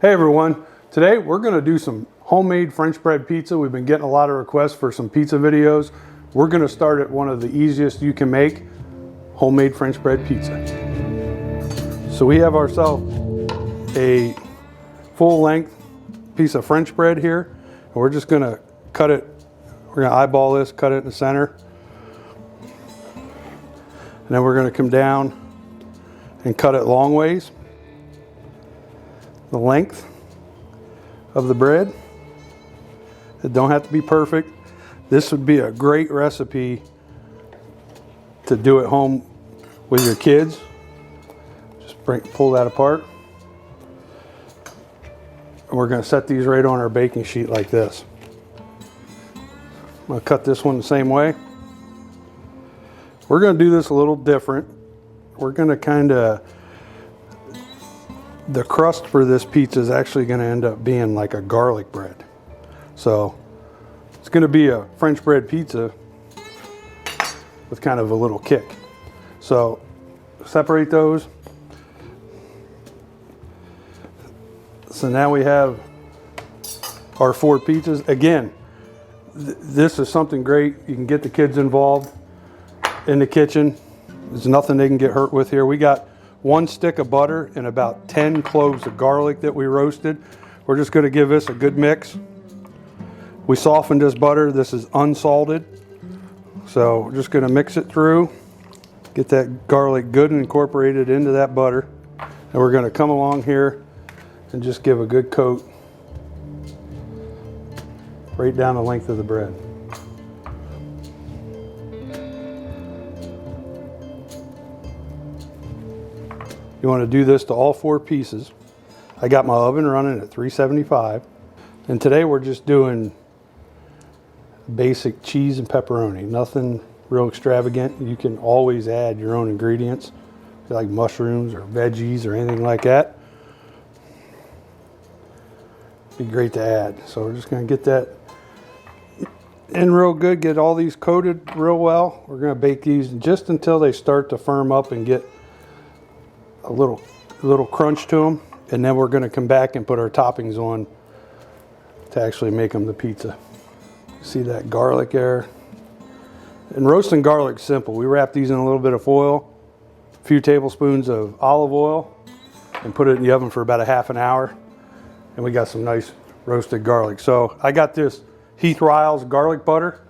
Hey everyone, today we're going to do some homemade French bread pizza. We've been getting a lot of requests for some pizza videos. We're going to start at one of the easiest you can make, homemade French bread pizza. So we have ourselves a full length piece of French bread here, and we're just going to cut it. We're going to eyeball this, cut it in the center, and then we're going to come down and cut it long ways. The length of the bread. It don't have to be perfect. This would be a great recipe to do at home with your kids. Just pull that apart. And we're going to set these right on our baking sheet like this. I'm going to cut this one the same way. We're going to do this a little different. We're going to the crust for this pizza is actually going to end up being like a garlic bread. So it's going to be a French bread pizza with kind of a little kick. So separate those. So now we have our 4 pizzas. Again, this is something great. You can get the kids involved in the kitchen. There's nothing they can get hurt with here. We got 1 stick of butter and about 10 cloves of garlic that we roasted. We're just going to give this a good mix. We softened this butter. This is unsalted. So we're just going to mix it through. Get that garlic good and incorporated into that butter. And we're going to come along here and just give a good coat right down the length of the bread. You want to do this to all 4 pieces. I got my oven running at 375. And today we're just doing basic cheese and pepperoni. Nothing real extravagant. You can always add your own ingredients, like mushrooms or veggies or anything like that. Be great to add. So we're just going to get that in real good, get all these coated real well. We're going to bake these just until they start to firm up and get a little crunch to them, and then we're going to come back and put our toppings on to actually make them the pizza. See that garlic there? And roasting garlic's simple. We wrap these in a little bit of foil, a few tablespoons of olive oil, and put it in the oven for about a half an hour, and we got some nice roasted garlic. So I got this Heath Riles garlic butter.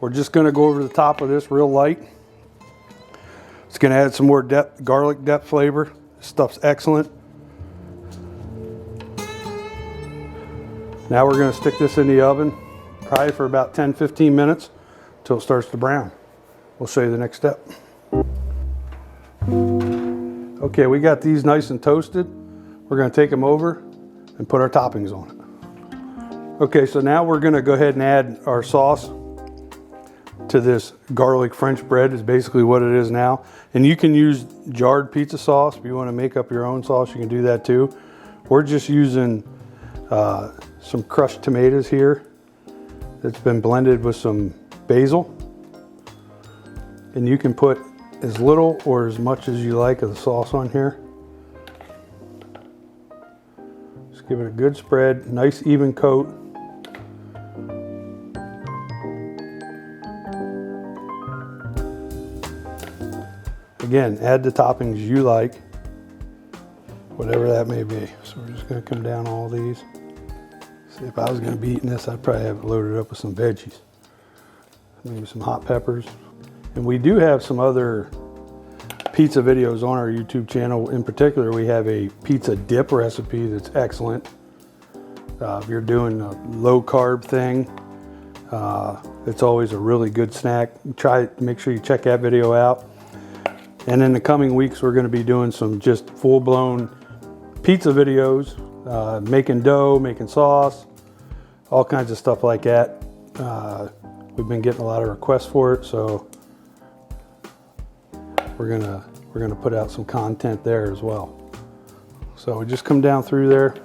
We're just going to go over the top of this real light. It's going to add some more garlic depth flavor. This stuff's excellent. Now we're going to stick this in the oven probably for about 10-15 minutes until it starts to brown. We'll show you the next step. Okay, we got these nice and toasted. We're going to take them over and put our toppings on it. Okay, so now we're going to go ahead and add our sauce to this garlic French bread is basically what it is now. And you can use jarred pizza sauce. If you want to make up your own sauce, you can do that too. We're just using some crushed tomatoes here that's been blended with some basil. And you can put as little or as much as you like of the sauce on here. Just give it a good spread, nice even coat. Again, add the toppings you like, whatever that may be. So we're just going to come down all these. See, if I was going to be eating this, I'd probably have it loaded up with some veggies. Maybe some hot peppers. And we do have some other pizza videos on our YouTube channel. In particular, we have a pizza dip recipe that's excellent. If you're doing a low carb thing, it's always a really good snack. Make sure you check that video out. And in the coming weeks, we're going to be doing some just full-blown pizza videos, making dough, making sauce, all kinds of stuff like that. We've been getting a lot of requests for it, so we're gonna put out some content there as well. So we just come down through there.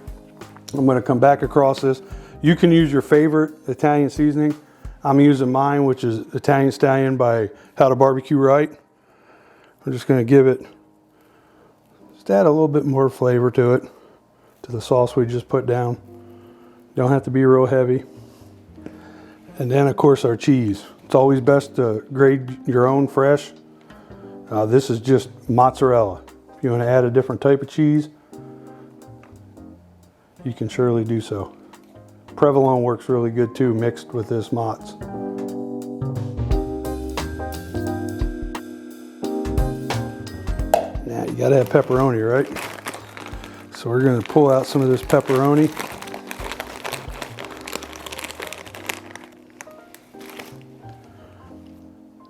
I'm going to come back across this. You can use your favorite Italian seasoning. I'm using mine, which is Italian Stallion by How to Barbecue Right. I'm just going to give it, just add a little bit more flavor to it. to the sauce we just put down. Don't have to be real heavy. And then of course our cheese. It's always best to grate your own fresh. This is just mozzarella. If you want to add a different type of cheese, you can surely do so. Provolone works really good too, mixed with this mozz. Now you gotta have pepperoni, right? So we're gonna pull out some of this pepperoni.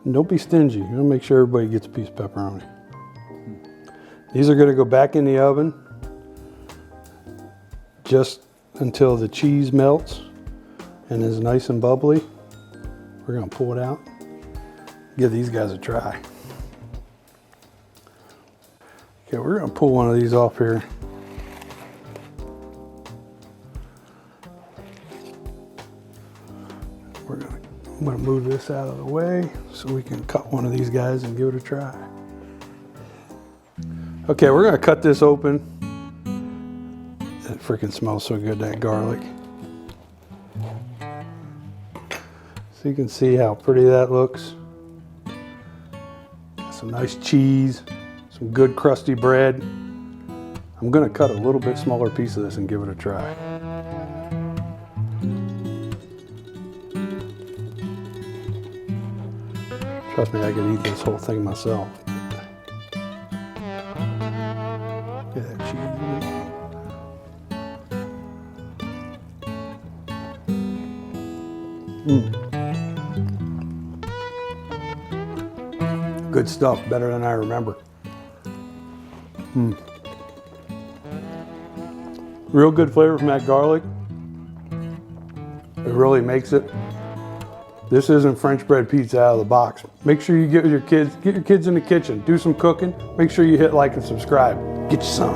And don't be stingy. You want to make sure everybody gets a piece of pepperoni. These are going to go back in the oven just until the cheese melts and is nice and bubbly. We're going to pull it out. Give these guys a try. Okay, we're going to pull one of these off here. I'm going to move this out of the way so we can cut one of these guys and give it a try. Okay, we're going to cut this open. It freaking smells so good, that garlic. So you can see how pretty that looks. Some nice cheese, some good crusty bread. I'm going to cut a little bit smaller piece of this and give it a try. Trust me, I could eat this whole thing myself. Get that cheese in it. Good stuff, better than I remember. Real good flavor from that garlic. It really makes it. This isn't French bread pizza out of the box. Make sure you get your kids in the kitchen, do some cooking. Make sure you hit like and subscribe. Get you some.